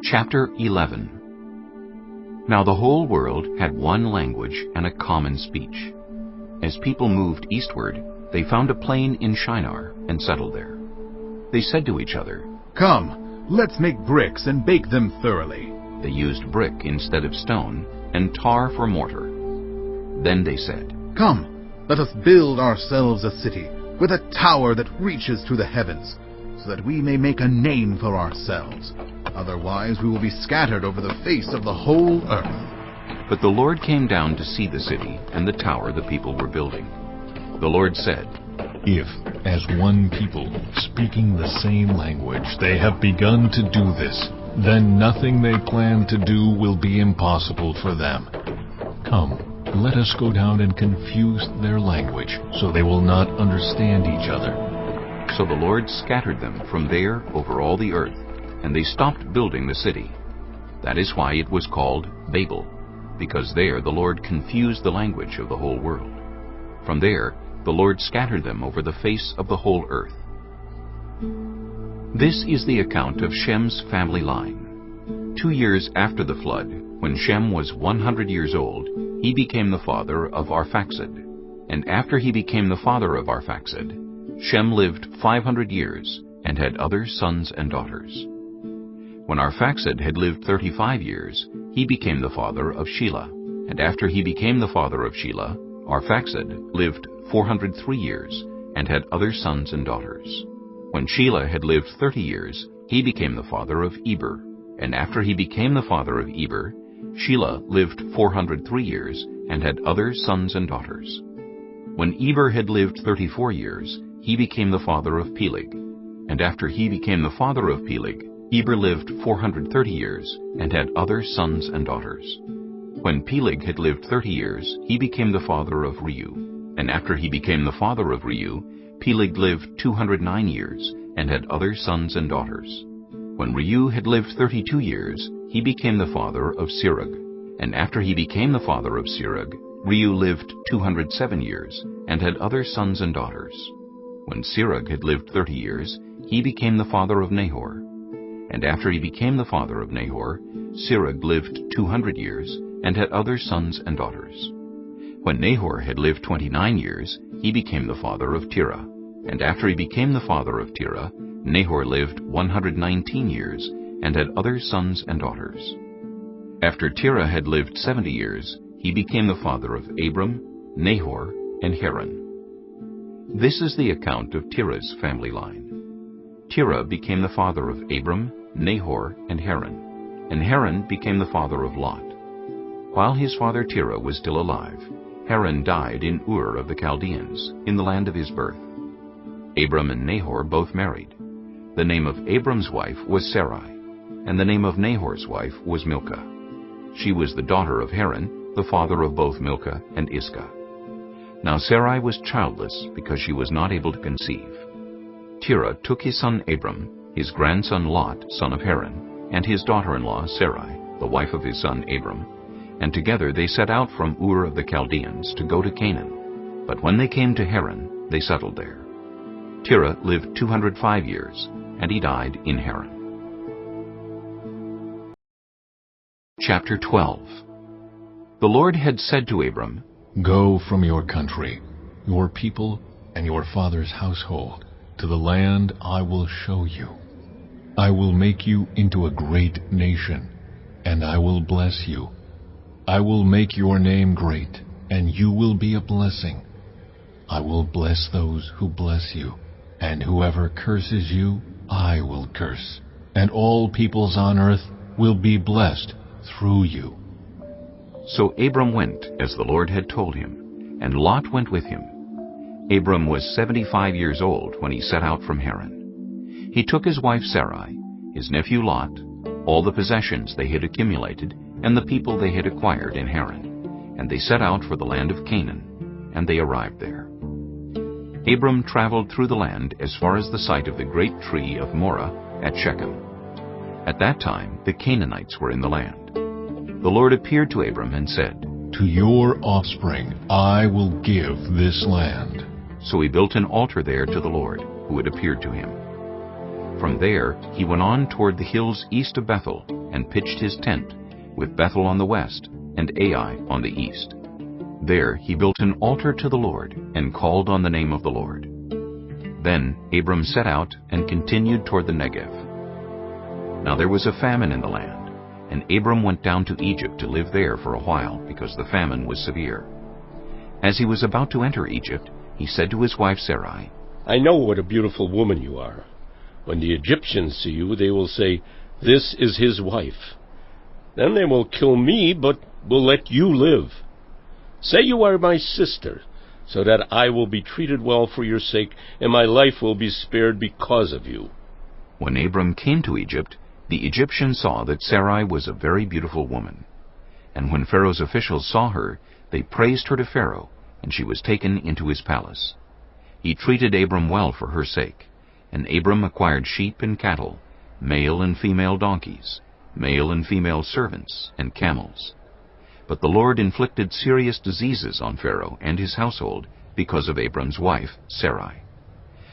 Chapter 11. Now the whole world had one language and a common speech. As people moved eastward, they found a plain in Shinar and settled there. They said to each other, "Come, let's make bricks and bake them thoroughly." They used brick instead of stone, and tar for mortar. Then they said, "Come, let us build ourselves a city with a tower that reaches to the heavens, so that we may make a name for ourselves. Otherwise we will be scattered over the face of the whole earth." But the Lord came down to see the city and the tower the people were building. The Lord said, "If, as one people, speaking the same language, they have begun to do this, then nothing they plan to do will be impossible for them. Come, let us go down and confuse their language, so they will not understand each other." So the Lord scattered them from there over all the earth, and they stopped building the city. That is why it was called Babel, because there the Lord confused the language of the whole world. From there the Lord scattered them over the face of the whole earth. This is the account of Shem's family line. 2 years after the flood, when Shem was 100 years old, he became the father of Arphaxad. And after he became the father of Arphaxad, Shem lived 500 years and had other sons and daughters. When Arphaxad had lived 35 years, he became the father of Shelah. And after he became the father of Shelah, Arphaxad lived 403 years and had other sons and daughters. When Shelah had lived 30 years, he became the father of Eber. And after he became the father of Eber, Shelah lived 403 years and had other sons and daughters. When Eber had lived 34 years, he became the father of Peleg. And after he became the father of Peleg, Eber lived 430 years and had other sons and daughters. When Peleg had lived 30 years, he became the father of Reu. And after he became the father of Reu, Peleg lived 209 years and had other sons and daughters. When Reu had lived 32 years, he became the father of Serug. And after he became the father of Serug, Reu lived 207 years and had other sons and daughters. When Serug had lived 30 years, he became the father of Nahor. And after he became the father of Nahor, Serug lived 200 years and had other sons and daughters. When Nahor had lived 29 years, he became the father of Terah. And after he became the father of Terah, Nahor lived 119 years and had other sons and daughters. After Terah had lived 70 years, he became the father of Abram, Nahor, and Haran. This is the account of Terah's family line. Terah became the father of Abram, Nahor, and Haran. And Haran became the father of Lot. While his father Terah was still alive, Haran died in Ur of the Chaldeans, in the land of his birth. Abram and Nahor both married. The name of Abram's wife was Sarai, and the name of Nahor's wife was Milcah. She was the daughter of Haran, the father of both Milcah and Iscah. Now Sarai was childless because she was not able to conceive. Terah took his son Abram, his grandson Lot, son of Haran, and his daughter-in-law Sarai, the wife of his son Abram, and together they set out from Ur of the Chaldeans to go to Canaan. But when they came to Haran, they settled there. Terah lived 205 years, and he died in Haran. Chapter 12. The Lord had said to Abram, "Go from your country, your people, and your father's household, to the land I will show you. I will make you into a great nation, and I will bless you. I will make your name great, and you will be a blessing. I will bless those who bless you, and whoever curses you, I will curse. And all peoples on earth will be blessed through you." So Abram went as the Lord had told him, and Lot went with him. Abram was 75 years old when he set out from Haran. He took his wife Sarai, his nephew Lot, all the possessions they had accumulated, and the people they had acquired in Haran, and they set out for the land of Canaan, and they arrived there. Abram traveled through the land as far as the site of the great tree of Moreh at Shechem. At that time the Canaanites were in the land. The Lord appeared to Abram and said, "To your offspring I will give this land." So he built an altar there to the Lord, who had appeared to him. From there he went on toward the hills east of Bethel, and and pitched his tent, with Bethel on the west and Ai on the east. There he built an altar to the Lord and called on the name of the Lord. Then Abram set out and continued toward the Negev. Now there was a famine in the land, and Abram went down to Egypt to live there for a while, because the famine was severe. As he was about to enter Egypt, he said to his wife Sarai, I know what a beautiful woman you are. When the Egyptians see you, they will say, This is his wife. Then they will kill me, but will let you live. Say you are my sister, so that I will be treated well for your sake, and my life will be spared because of you. When Abram came to Egypt, the Egyptians saw that Sarai was a very beautiful woman. And when Pharaoh's officials saw her, they praised her to Pharaoh, and she was taken into his palace. He treated Abram well for her sake, and Abram acquired sheep and cattle, male and female donkeys, male and female servants, and camels. But the Lord inflicted serious diseases on Pharaoh and his household because of Abram's wife, Sarai.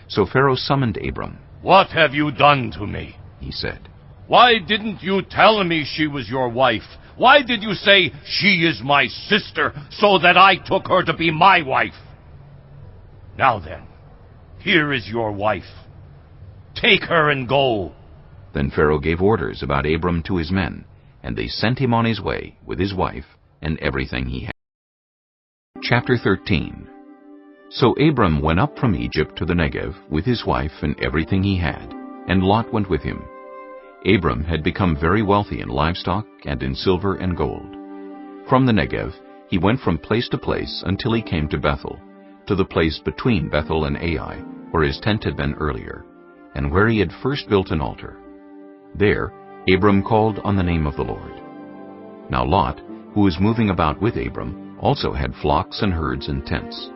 So Pharaoh summoned Abram. What have you done to me? He said. Why didn't you tell me she was your wife? Why did you say, she is my sister, so that I took her to be my wife? Now then, here is your wife. Take her and go. Then Pharaoh gave orders about Abram to his men, and they sent him on his way with his wife and everything he had. Chapter 13. So Abram went up from Egypt to the Negev with his wife and everything he had, and Lot went with him. Abram had become very wealthy in livestock and in silver and gold. From the Negev he went from place to place until he came to Bethel, to the place between Bethel and Ai, where his tent had been earlier, and where he had first built an altar. There Abram called on the name of the Lord. Now Lot, who was moving about with Abram, also had flocks and herds and tents.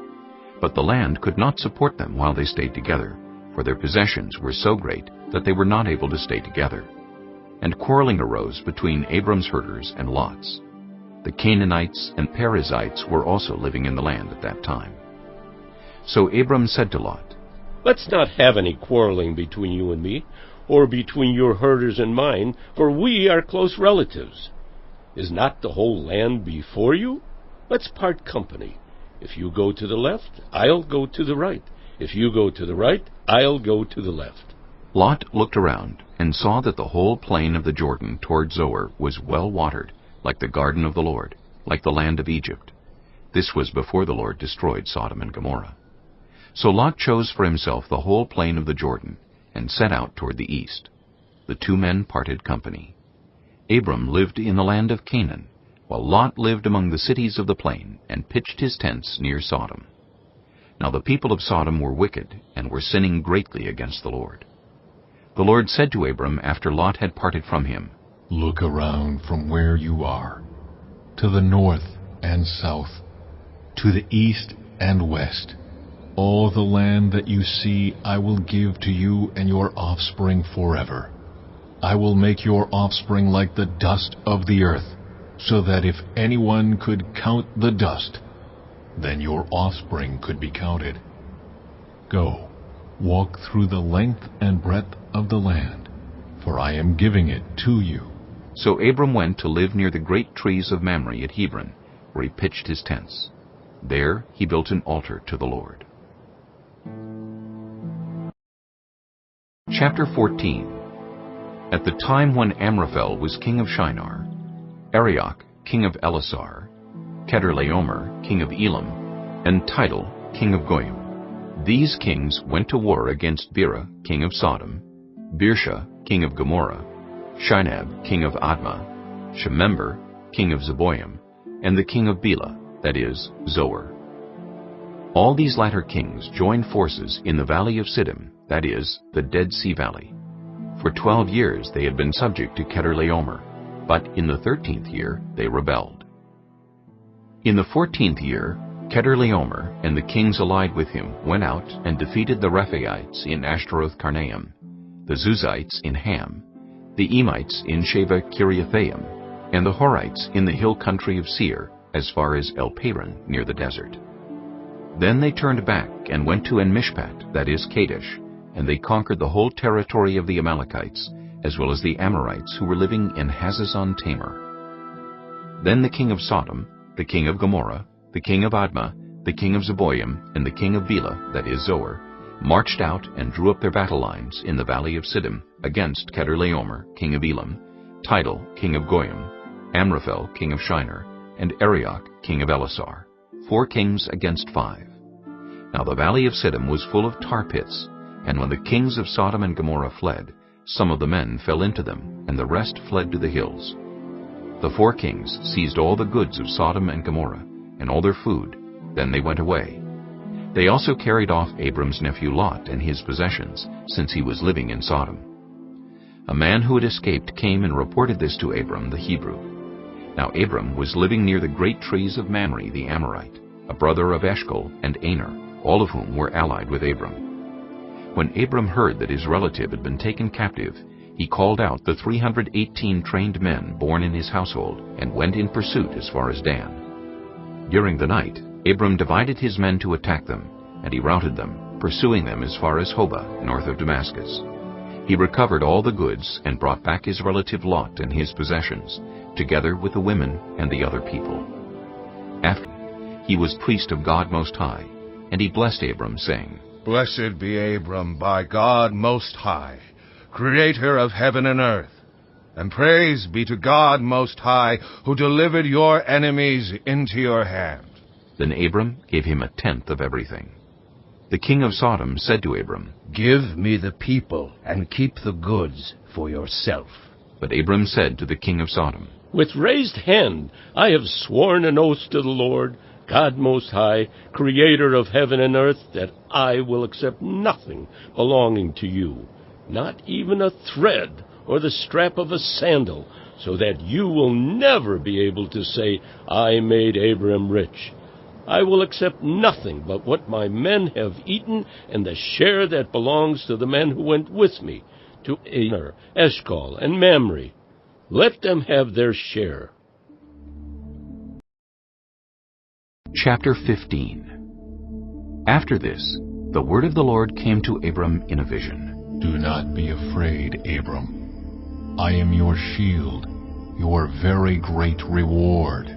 But the land could not support them while they stayed together, for their possessions were so great that they were not able to stay together. And quarreling arose between Abram's herders and Lot's. The Canaanites and Perizzites were also living in the land at that time. So Abram said to Lot, Let's not have any quarreling between you and me, or between your herders and mine, for we are close relatives. Is not the whole land before you? Let's part company. If you go to the left, I'll go to the right. If you go to the right, I'll go to the left. Lot looked around and saw that the whole plain of the Jordan toward Zoar was well watered, like the garden of the Lord, like the land of Egypt. This was before the Lord destroyed Sodom and Gomorrah. So Lot chose for himself the whole plain of the Jordan, and set out toward the east. The two men parted company. Abram lived in the land of Canaan, while Lot lived among the cities of the plain, and pitched his tents near Sodom. Now the people of Sodom were wicked, and were sinning greatly against the Lord. The Lord said to Abram after Lot had parted from him, Look around from where you are, to the north and south, to the east and west. All the land that you see I will give to you and your offspring forever. I will make your offspring like the dust of the earth, so that if anyone could count the dust, then your offspring could be counted. Go, walk through the length and breadth of the land, for I am giving it to you. So Abram went to live near the great trees of Mamre at Hebron, where he pitched his tents. There he built an altar to the Lord. Chapter 14. At the time when Amraphel was king of Shinar, Arioch, king of Elasar, Kedorlaomer, king of Elam, and Tidal, king of Goyim. These kings went to war against Bera, king of Sodom, Birsha, king of Gomorrah, Shinab, king of Admah, Shemember, king of Zeboim, and the king of Bela, that is, Zoar. All these latter kings joined forces in the valley of Siddim, that is, the Dead Sea Valley. For 12 years they had been subject to Kedorlaomer, but in the 13th year they rebelled. In the 14th year, Kedorlaomer and the kings allied with him went out and defeated the Rephaites in Ashtaroth-Karnaim, the Zuzites in Ham, the Emites in Sheva Kiriathaim, and the Horites in the hill country of Seir, as far as El-Paran near the desert. Then they turned back and went to En-Mishpat, that is Kadesh, and they conquered the whole territory of the Amalekites, as well as the Amorites who were living in Hazazon Tamar. Then the king of Sodom, the king of Gomorrah, the king of Admah, the king of Zeboim, and the king of Bela, that is Zoar, marched out and drew up their battle lines in the valley of Siddim against Kedorlaomer, king of Elam, Tidal, king of Goyim, Amraphel, king of Shinar, and Arioch, king of Elasar, 4 kings against 5. Now the valley of Siddim was full of tar pits, and when the kings of Sodom and Gomorrah fled, some of the men fell into them, and the rest fled to the hills. The 4 kings seized all the goods of Sodom and Gomorrah, and all their food. Then they went away. They also carried off Abram's nephew Lot and his possessions, since he was living in Sodom. A man who had escaped came and reported this to Abram the Hebrew. Now Abram was living near the great trees of Mamre the Amorite, a brother of Eshcol and Aner, all of whom were allied with Abram. When Abram heard that his relative had been taken captive, he called out the 318 trained men born in his household and went in pursuit as far as Dan. During the night, Abram divided his men to attack them, and he routed them, pursuing them as far as Hobah, north of Damascus. He recovered all the goods and brought back his relative Lot and his possessions, together with the women and the other people. After he was priest of God Most High, and he blessed Abram, saying, Blessed be Abram by God Most High, Creator of heaven and earth. And praise be to God Most High, who delivered your enemies into your hand. Then Abram gave him 1/10 of everything. The king of Sodom said to Abram, Give me the people, and keep the goods for yourself. But Abram said to the king of Sodom, With raised hand I have sworn an oath to the Lord, God Most High, Creator of heaven and earth, that I will accept nothing belonging to you, not even a thread or the strap of a sandal, so that you will never be able to say, I made Abram rich. I will accept nothing but what my men have eaten, and the share that belongs to the men who went with me, to Aner, Eshcol, and Mamre. Let them have their share. Chapter 15. After this, the word of the Lord came to Abram in a vision. Do not be afraid, Abram. I am your shield, your very great reward.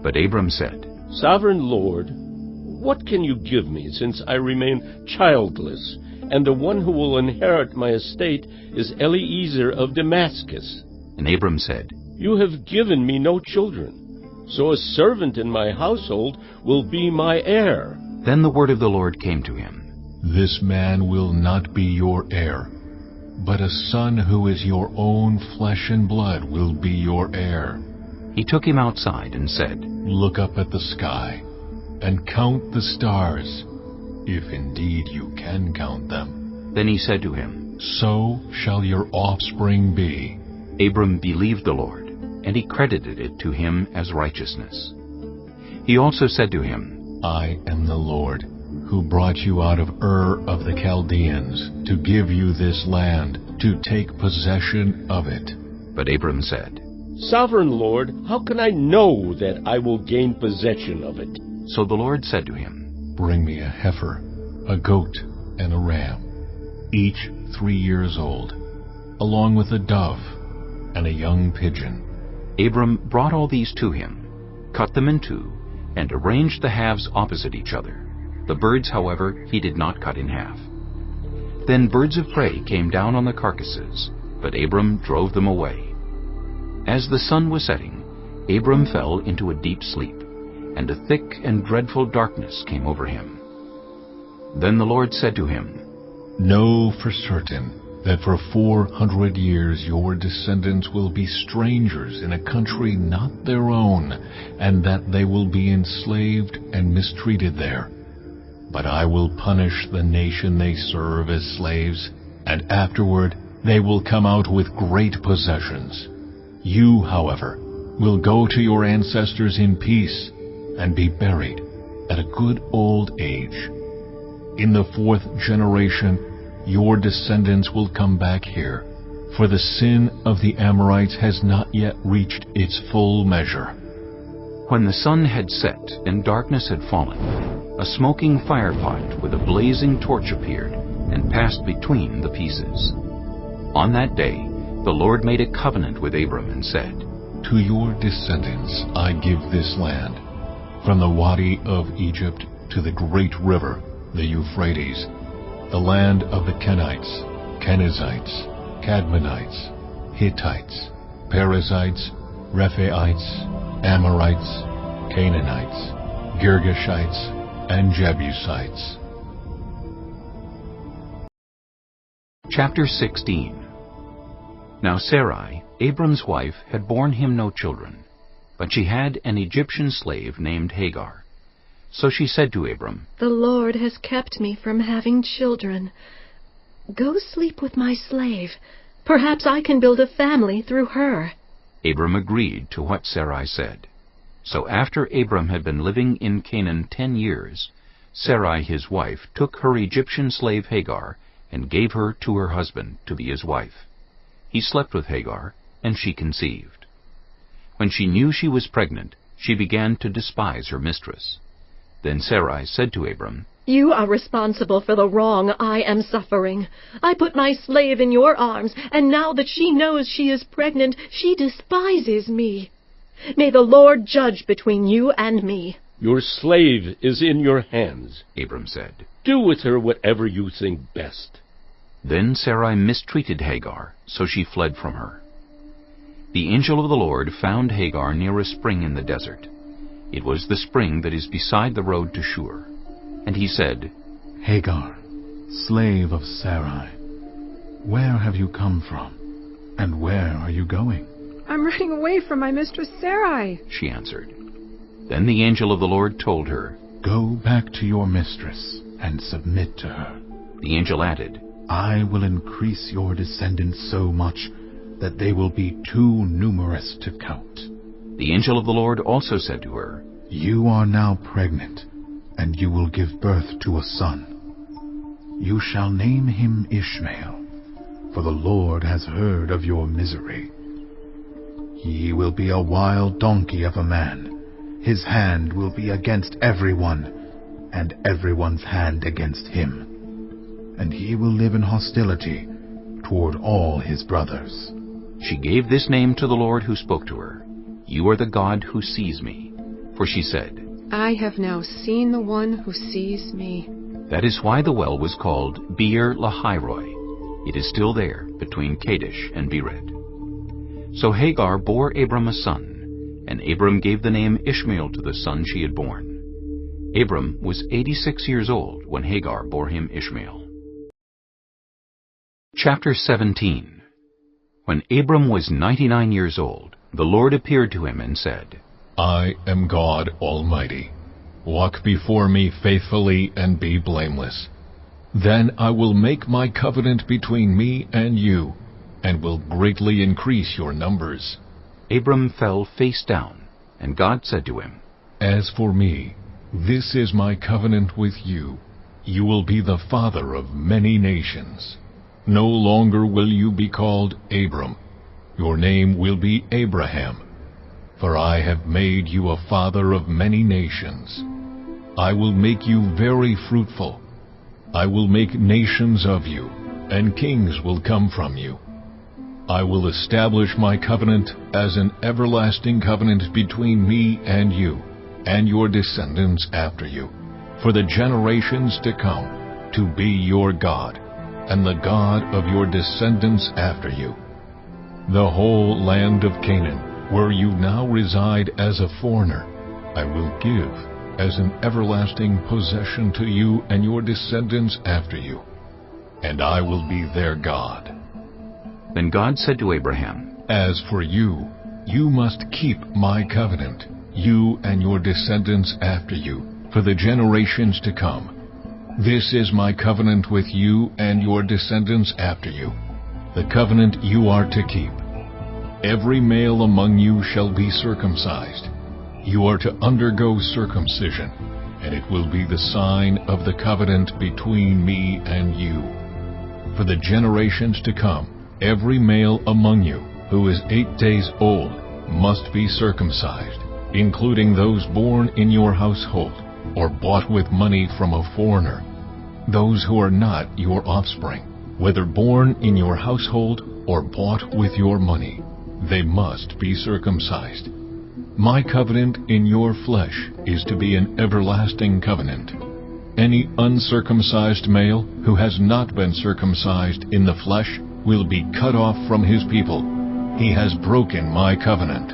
But Abram said, Sovereign Lord, what can you give me, since I remain childless, and the one who will inherit my estate is Eliezer of Damascus? And Abram said, You have given me no children, so a servant in my household will be my heir. Then the word of the Lord came to him. This man will not be your heir, but a son who is your own flesh and blood will be your heir. He took him outside and said, Look up at the sky, and count the stars, if indeed you can count them. Then he said to him, So shall your offspring be. Abram believed the Lord, and he credited it to him as righteousness. He also said to him, I am the Lord, who brought you out of Ur of the Chaldeans, to give you this land, to take possession of it. But Abram said, Sovereign Lord, how can I know that I will gain possession of it? So the Lord said to him, Bring me a heifer, a goat, and a ram, each 3 years old, along with a dove and a young pigeon. Abram brought all these to him, cut them in two, and arranged the halves opposite each other. The birds, however, he did not cut in half. Then birds of prey came down on the carcasses, but Abram drove them away. As the sun was setting, Abram fell into a deep sleep, and a thick and dreadful darkness came over him. Then the Lord said to him, Know for certain that for 400 years your descendants will be strangers in a country not their own, and that they will be enslaved and mistreated there. But I will punish the nation they serve as slaves, and afterward they will come out with great possessions. You, however, will go to your ancestors in peace and be buried at a good old age. In the 4th generation, your descendants will come back here, for the sin of the Amorites has not yet reached its full measure. When the sun had set and darkness had fallen, a smoking firepot with a blazing torch appeared and passed between the pieces. On that day, The Lord made a covenant with Abram and said, To your descendants I give this land, from the Wadi of Egypt to the great river, the Euphrates, the land of the Kenites, Kenizzites, Cadmonites, Hittites, Perizzites, Rephaites, Amorites, Canaanites, Girgashites, and Jebusites. Chapter 16. Now Sarai, Abram's wife, had borne him no children, but she had an Egyptian slave named Hagar. So she said to Abram, The Lord has kept me from having children. Go sleep with my slave. Perhaps I can build a family through her. Abram agreed to what Sarai said. So after Abram had been living in Canaan 10 years, Sarai his wife took her Egyptian slave Hagar and gave her to her husband to be his wife. He slept with Hagar, and she conceived. When she knew she was pregnant, she began to despise her mistress. Then Sarai said to Abram, You are responsible for the wrong I am suffering. I put my slave in your arms, and now that she knows she is pregnant, she despises me. May the Lord judge between you and me. Your slave is in your hands, Abram said. Do with her whatever you think best. Then Sarai mistreated Hagar, so she fled from her. The angel of the Lord found Hagar near a spring in the desert. It was the spring that is beside the road to Shur. And he said, Hagar, slave of Sarai, where have you come from, and where are you going? I'm running away from my mistress Sarai, she answered. Then the angel of the Lord told her, Go back to your mistress and submit to her. The angel added, I will increase your descendants so much that they will be too numerous to count. The angel of the Lord also said to her, You are now pregnant, and you will give birth to a son. You shall name him Ishmael, for the Lord has heard of your misery. He will be a wild donkey of a man. His hand will be against everyone, and everyone's hand against him. And he will live in hostility toward all his brothers. She gave this name to the Lord who spoke to her, You are the God who sees me. For she said, I have now seen the one who sees me. That is why the well was called Beer Lahairoi. It is still there, between Kadesh and Bered. So Hagar bore Abram a son, and Abram gave the name Ishmael to the son she had borne. Abram was 86 years old when Hagar bore him Ishmael. Chapter 17. When Abram was 99 years old, the Lord appeared to him and said, I am God Almighty. Walk before me faithfully and be blameless. Then I will make my covenant between me and you, and will greatly increase your numbers. Abram fell face down, and God said to him, As for me, this is my covenant with you. You will be the father of many nations. No longer will you be called Abram. Your name will be Abraham. For I have made you a father of many nations. I will make you very fruitful. I will make nations of you, and kings will come from you. I will establish my covenant as an everlasting covenant between me and you, and your descendants after you, for the generations to come, to be your God, and the God of your descendants after you. The whole land of Canaan, where you now reside as a foreigner, I will give as an everlasting possession to you and your descendants after you, and I will be their God. Then God said to Abraham, As for you, you must keep my covenant, you and your descendants after you, for the generations to come. This is my covenant with you and your descendants after you, the covenant you are to keep. Every male among you shall be circumcised. You are to undergo circumcision, and it will be the sign of the covenant between me and you. For the generations to come, every male among you who is 8 days old must be circumcised, including those born in your household or bought with money from a foreigner, those who are not your offspring, whether born in your household or bought with your money, they must be circumcised. My covenant in your flesh is to be an everlasting covenant. Any uncircumcised male who has not been circumcised in the flesh will be cut off from his people. He has broken my covenant.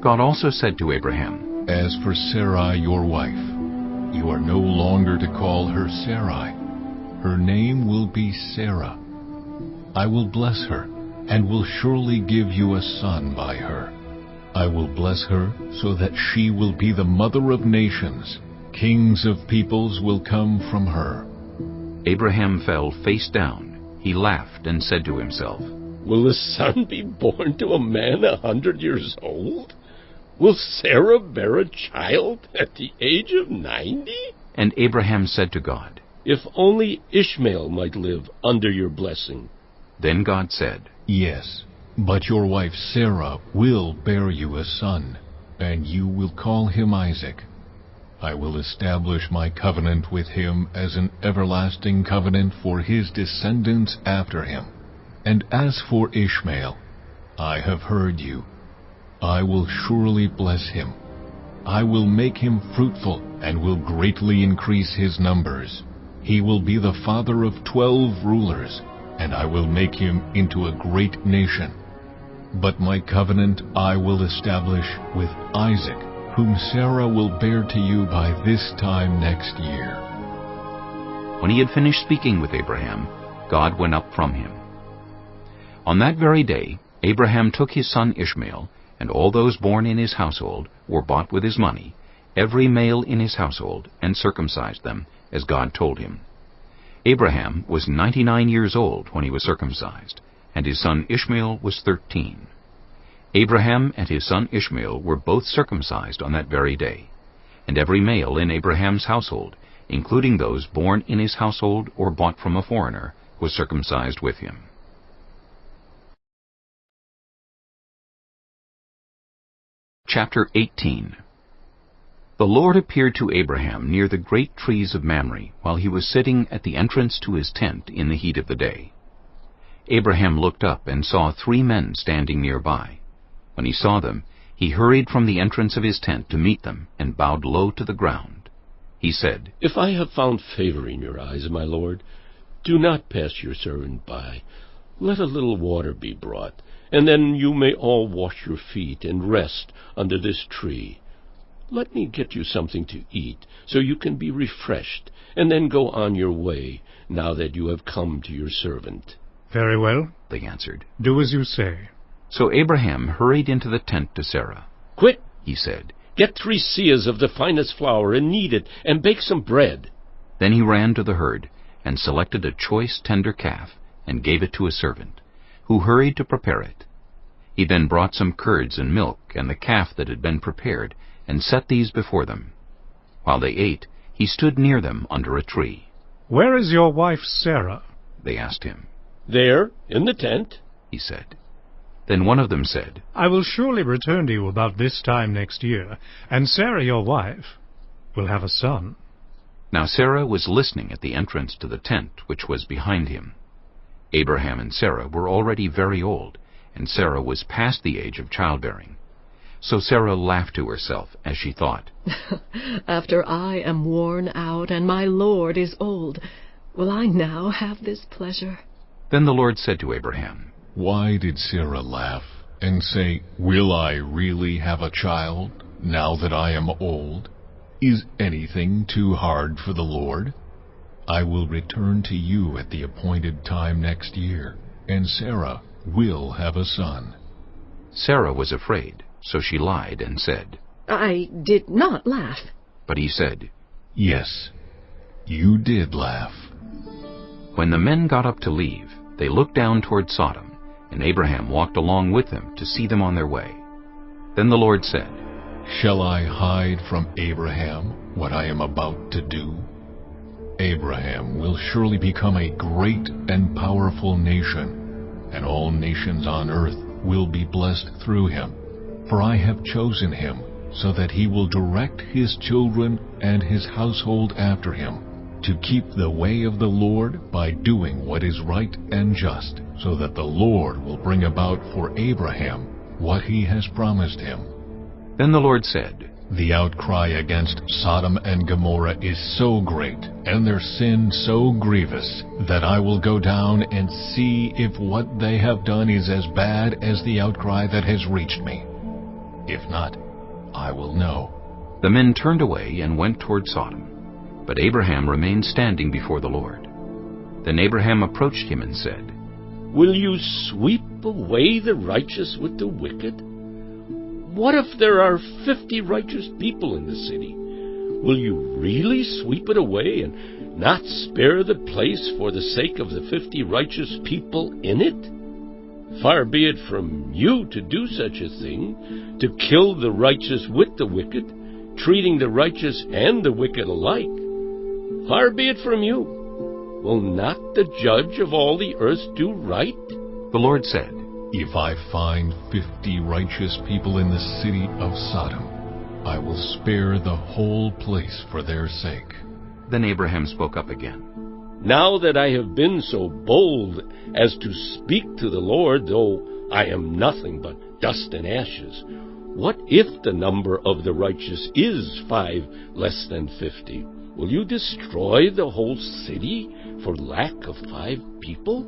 God also said to Abraham, As for Sarai your wife, you are no longer to call her Sarai. Her name will be Sarah. I will bless her, and will surely give you a son by her. I will bless her so that she will be the mother of nations. Kings of peoples will come from her. Abraham fell face down. He laughed and said to himself, Will a son be born to a man 100 years old? Will Sarah bear a child at the age of 90? And Abraham said to God, If only Ishmael might live under your blessing. Then God said, Yes, but your wife Sarah will bear you a son, and you will call him Isaac. I will establish my covenant with him as an everlasting covenant for his descendants after him. And as for Ishmael, I have heard you. I will surely bless him. I will make him fruitful and will greatly increase his numbers. He will be the father of 12 rulers, and I will make him into a great nation. But my covenant I will establish with Isaac, whom Sarah will bear to you by this time next year. When he had finished speaking with Abraham, God went up from him. On that very day, Abraham took his son Ishmael, and all those born in his household were bought with his money, every male in his household, and circumcised them, as God told him. Abraham was 99 years old when he was circumcised, and his son Ishmael was 13. Abraham and his son Ishmael were both circumcised on that very day, and every male in Abraham's household, including those born in his household or bought from a foreigner, was circumcised with him. Chapter 18. The Lord appeared to Abraham near the great trees of Mamre, while he was sitting at the entrance to his tent in the heat of the day. Abraham looked up and saw 3 men standing nearby. When he saw them, he hurried from the entrance of his tent to meet them, and bowed low to the ground. He said, If I have found favor in your eyes, my lord, do not pass your servant by. Let a little water be brought, and then you may all wash your feet and rest under this tree. Let me get you something to eat, so you can be refreshed, and then go on your way, now that you have come to your servant. Very well, they answered. Do as you say. So Abraham hurried into the tent to Sarah. Quick, he said, get 3 seahs of the finest flour and knead it, and bake some bread. Then he ran to the herd, and selected a choice tender calf, and gave it to a servant, who hurried to prepare it. He then brought some curds and milk and the calf that had been prepared, and set these before them. While they ate, he stood near them under a tree. Where is your wife Sarah? They asked him. There, in the tent, he said. Then one of them said, I will surely return to you about this time next year, and Sarah your wife will have a son. Now Sarah was listening at the entrance to the tent which was behind him. Abraham and Sarah were already very old, and Sarah was past the age of childbearing. So Sarah laughed to herself as she thought, After I am worn out and my Lord is old, will I now have this pleasure? Then the Lord said to Abraham, Why did Sarah laugh and say, Will I really have a child, now that I am old? Is anything too hard for the Lord? I will return to you at the appointed time next year, and Sarah will have a son. Sarah was afraid, so she lied and said, I did not laugh. But he said, Yes, you did laugh. When the men got up to leave, they looked down toward Sodom, and Abraham walked along with them to see them on their way. Then the Lord said, Shall I hide from Abraham what I am about to do? Abraham will surely become a great and powerful nation, and all nations on earth will be blessed through him. For I have chosen him, so that he will direct his children and his household after him, to keep the way of the Lord by doing what is right and just, so that the Lord will bring about for Abraham what he has promised him. Then the Lord said, The outcry against Sodom and Gomorrah is so great, and their sin so grievous, that I will go down and see if what they have done is as bad as the outcry that has reached me. If not, I will know. The men turned away and went toward Sodom. But Abraham remained standing before the Lord. Then Abraham approached him and said, Will you sweep away the righteous with the wicked? What if there are 50 righteous people in the city? Will you really sweep it away and not spare the place for the sake of the 50 righteous people in it? Far be it from you to do such a thing, to kill the righteous with the wicked, treating the righteous and the wicked alike. Far be it from you. Will not the judge of all the earth do right? The Lord said, If I find 50 righteous people in the city of Sodom, I will spare the whole place for their sake. Then Abraham spoke up again. Now that I have been so bold as to speak to the Lord, though I am nothing but dust and ashes, what if the number of the righteous is 5 less than 50? Will you destroy the whole city for lack of 5 people?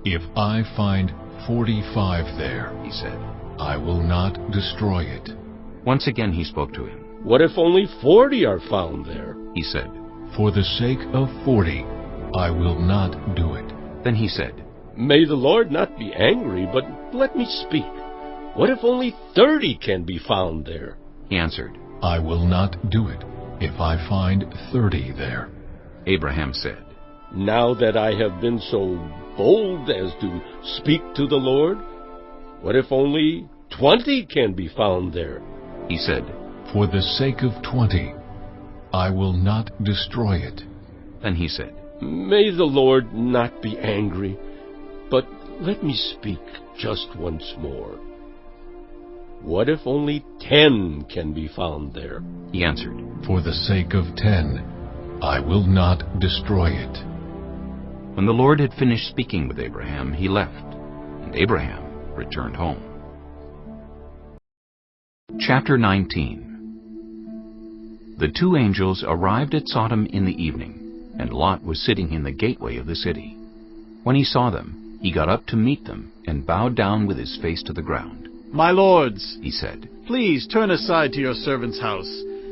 If I find 45 there, he said, I will not destroy it. Once again he spoke to him. What if only 40 are found there? He said, For the sake of 40, I will not do it. Then he said, May the Lord not be angry, but let me speak. What if only 30 can be found there? He answered, I will not do it if I find 30 there. Abraham said, Now that I have been so bold as to speak to the Lord, what if only 20 can be found there? He said, For the sake of 20, I will not destroy it. Then he said, May the Lord not be angry, but let me speak just once more. What if only 10 can be found there? He answered, For the sake of 10, I will not destroy it. When the Lord had finished speaking with Abraham, he left, and Abraham returned home. Chapter 19. The 2 angels arrived at Sodom in the evening, and Lot was sitting in the gateway of the city. When he saw them, he got up to meet them and bowed down with his face to the ground. My lords, he said, please turn aside to your servant's house.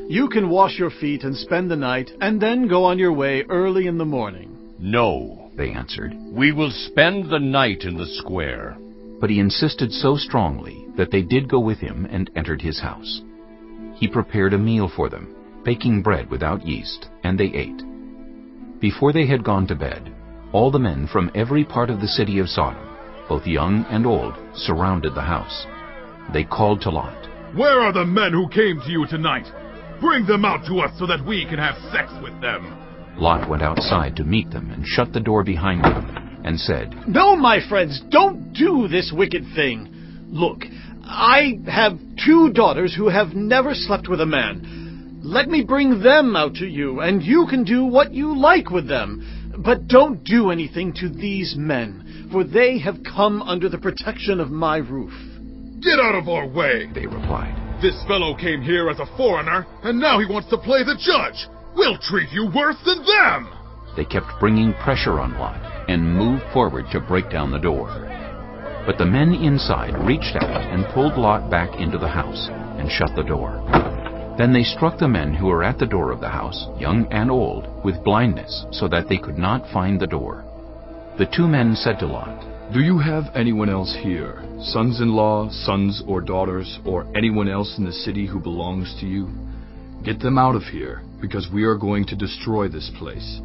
You can wash your feet and spend the night, and then go on your way early in the morning. No, they answered. We will spend the night in the square. But he insisted so strongly that they did go with him and entered his house. He prepared a meal for them, baking bread without yeast, and they ate. Before they had gone to bed, all the men from every part of the city of Sodom, both young and old, surrounded the house. They called to Lot, Where are the men who came to you tonight? Bring them out to us so that we can have sex with them. Lot went outside to meet them and shut the door behind him and said, No, my friends, don't do this wicked thing. Look, I have 2 daughters who have never slept with a man. Let me bring them out to you, and you can do what you like with them. But don't do anything to these men, for they have come under the protection of my roof. Get out of our way, they replied. This fellow came here as a foreigner, and now he wants to play the judge. We'll treat you worse than them. They kept bringing pressure on Lot and moved forward to break down the door. But the men inside reached out and pulled Lot back into the house and shut the door. Then they struck the men who were at the door of the house, young and old, with blindness, so that they could not find the door. The 2 men said to Lot, Do you have anyone else here, sons-in-law, sons or daughters, or anyone else in the city who belongs to you? Get them out of here, because we are going to destroy this place.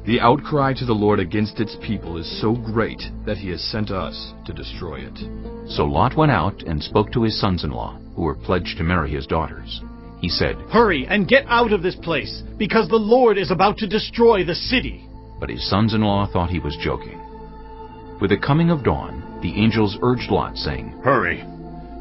The outcry to the Lord against its people is so great that he has sent us to destroy it. So Lot went out and spoke to his sons-in-law, who were pledged to marry his daughters. He said, Hurry and get out of this place, because the Lord is about to destroy the city. But his sons-in-law thought he was joking. With the coming of dawn, the angels urged Lot, saying, Hurry,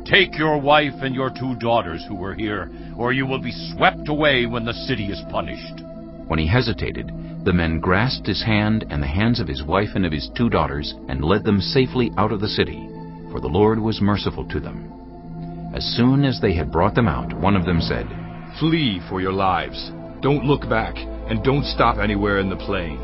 take your wife and your 2 daughters who were here, or you will be swept away when the city is punished. When he hesitated, The men grasped his hand and the hands of his wife and of his 2 daughters and led them safely out of the city, for the Lord was merciful to them. As soon as they had brought them out, one of them said, "Flee for your lives. Don't look back, and don't stop anywhere in the plain.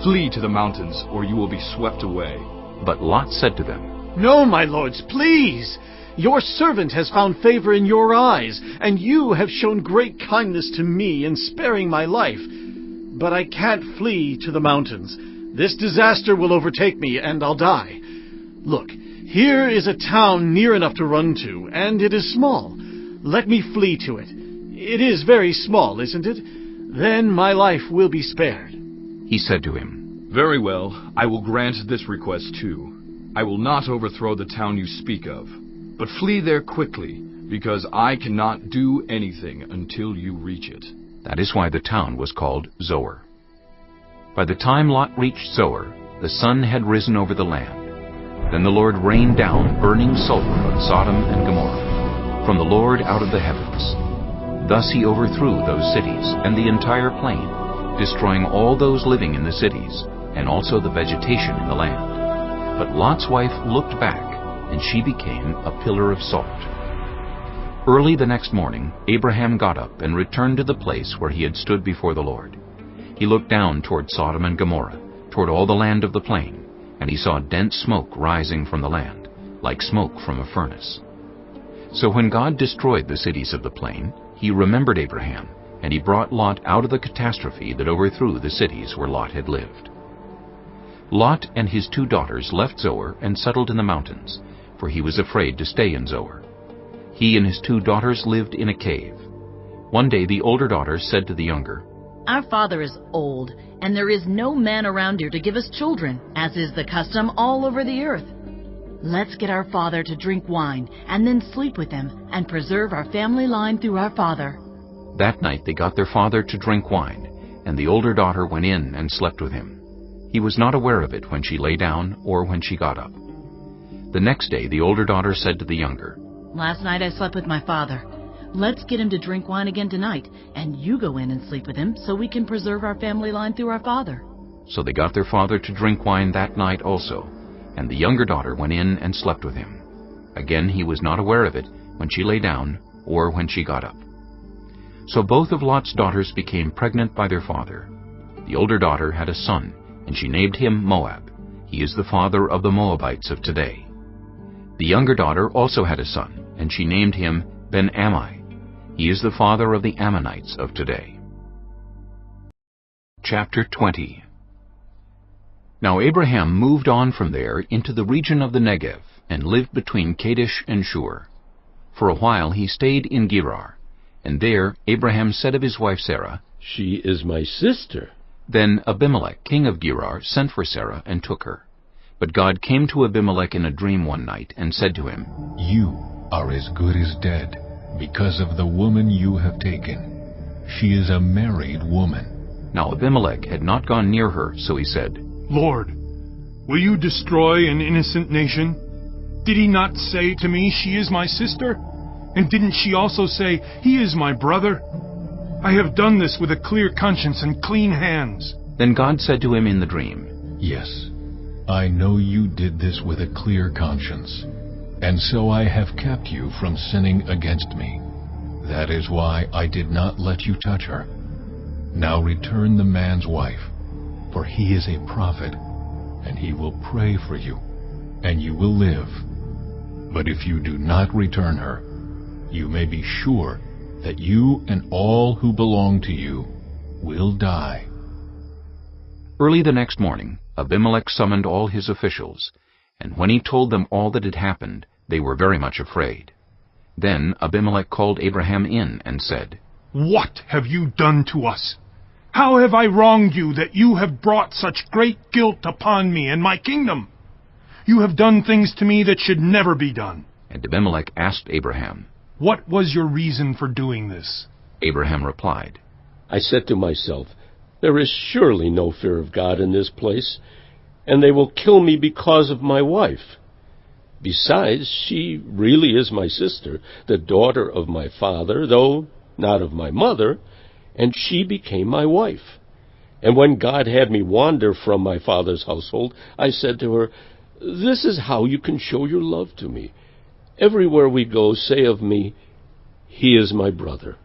Flee to the mountains, or you will be swept away." But Lot said to them, "No, my lords, please! Your servant has found favor in your eyes, and you have shown great kindness to me in sparing my life. But I can't flee to the mountains. This disaster will overtake me, and I'll die. Look, here is a town near enough to run to, and it is small. Let me flee to it. It is very small, isn't it? Then my life will be spared." He said to him, "Very well, I will grant this request too. I will not overthrow the town you speak of, but flee there quickly, because I cannot do anything until you reach it." That is why the town was called Zoar. By the time Lot reached Zoar, the sun had risen over the land. Then the Lord rained down burning sulfur on Sodom and Gomorrah, from the Lord out of the heavens. Thus he overthrew those cities and the entire plain, destroying all those living in the cities, and also the vegetation in the land. But Lot's wife looked back, and she became a pillar of salt. Early the next morning, Abraham got up and returned to the place where he had stood before the Lord. He looked down toward Sodom and Gomorrah, toward all the land of the plain, and he saw dense smoke rising from the land, like smoke from a furnace. So when God destroyed the cities of the plain, he remembered Abraham, and he brought Lot out of the catastrophe that overthrew the cities where Lot had lived. Lot and his 2 daughters left Zoar and settled in the mountains, for he was afraid to stay in Zoar. He and his 2 daughters lived in a cave. One day the older daughter said to the younger, "Our father is old, and there is no man around here to give us children, as is the custom all over the earth. Let's get our father to drink wine, and then sleep with him, and preserve our family line through our father." That night they got their father to drink wine, and the older daughter went in and slept with him. He was not aware of it when she lay down or when she got up. The next day the older daughter said to the younger, "Last night I slept with my father. Let's get him to drink wine again tonight, and you go in and sleep with him so we can preserve our family line through our father." So they got their father to drink wine that night also, and the younger daughter went in and slept with him. Again he was not aware of it when she lay down or when she got up. So both of Lot's daughters became pregnant by their father. The older daughter had a son, and she named him Moab. He is the father of the Moabites of today. The younger daughter also had a son, and she named him Ben-Ammi. He is the father of the Ammonites of today. Chapter 20. Now Abraham moved on from there into the region of the Negev, and lived between Kadesh and Shur. For a while he stayed in Gerar, and there Abraham said of his wife Sarah, "She is my sister." Then Abimelech, king of Gerar, sent for Sarah and took her. But God came to Abimelech in a dream one night and said to him, "You are as good as dead, because of the woman you have taken. She is a married woman." Now Abimelech had not gone near her, so he said, "Lord, will you destroy an innocent nation? Did he not say to me, 'She is my sister'? And didn't she also say, 'He is my brother'? I have done this with a clear conscience and clean hands." Then God said to him in the dream, "Yes, I know you did this with a clear conscience, and so I have kept you from sinning against me. That is why I did not let you touch her. Now return the man's wife, for he is a prophet, and he will pray for you, and you will live. But if you do not return her, you may be sure that you and all who belong to you will die." Early the next morning, Abimelech summoned all his officials, and when he told them all that had happened, they were very much afraid. Then Abimelech called Abraham in and said, "What have you done to us? How have I wronged you that you have brought such great guilt upon me and my kingdom? You have done things to me that should never be done." And Abimelech asked Abraham, "What was your reason for doing this?" Abraham replied, "I said to myself, there is surely no fear of God in this place, and they will kill me because of my wife. Besides, she really is my sister, the daughter of my father, though not of my mother, and she became my wife. And when God had me wander from my father's household, I said to her, This is how you can show your love to me. Everywhere we go, say of me, He is my brother.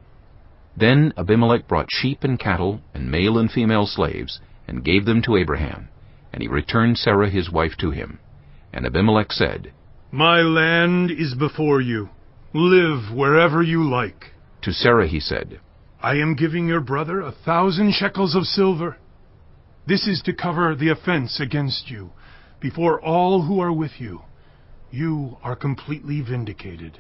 Then Abimelech brought sheep and cattle and male and female slaves, and gave them to Abraham, and he returned Sarah his wife to him. And Abimelech said, My land is before you. Live wherever you like. To Sarah he said, I am giving your brother 1,000 shekels of silver. This is to cover the offense against you, before all who are with you. You are completely vindicated.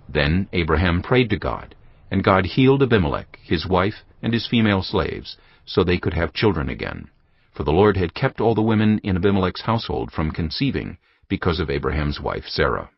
Then Abraham prayed to God, and God healed Abimelech, his wife, and his female slaves, so they could have children again. For the Lord had kept all the women in Abimelech's household from conceiving, because of Abraham's wife Sarah.